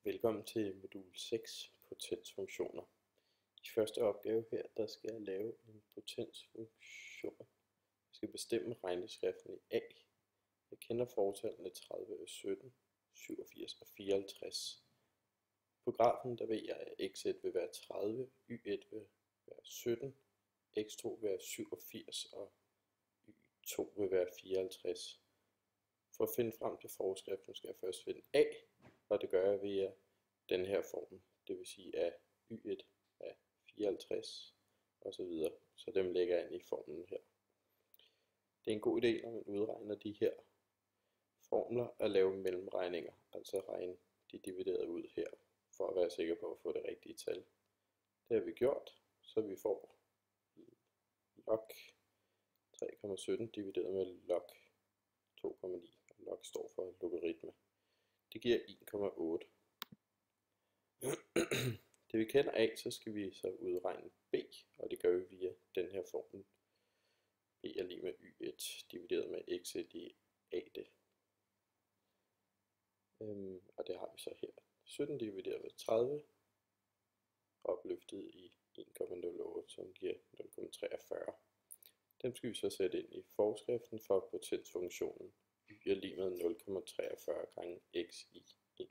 Velkommen til modul 6, potensfunktioner. I første opgave her, der skal jeg lave en potensfunktion. Jeg skal bestemme regneskriften i A. Jeg kender fortallene 30 og 17, 87 og 54. På grafen der ved jeg, at x1 vil være 30, y1 vil være 17, x2 vil være 87 og y2 vil være 54. For at finde frem til forskriften skal jeg først finde A, og det gør jeg via den her formel. Det vil sige, at y1 er 54 osv. Så dem lægger jeg ind i formlen her. Det er en god idé, når man udregner de her formler, at lave mellemregninger, altså regne de dividerede ud her, for at være sikker på at få det rigtige tal. Det har vi gjort, så vi får log 3,17 divideret med log 2,9. Log står for logaritme. Det giver 1,8. Det vi kender A, så skal vi så udregne B, og det gør vi via den her formel. B er lige med y1 divideret med x1 i AD. Og det har vi så her. 17 divideret med 30, opløftet i 1,08, som giver 0,43. Dem skal vi så sætte ind i forskriften for potensfunktionen. Y er lige med 0,43 gange x i 1,08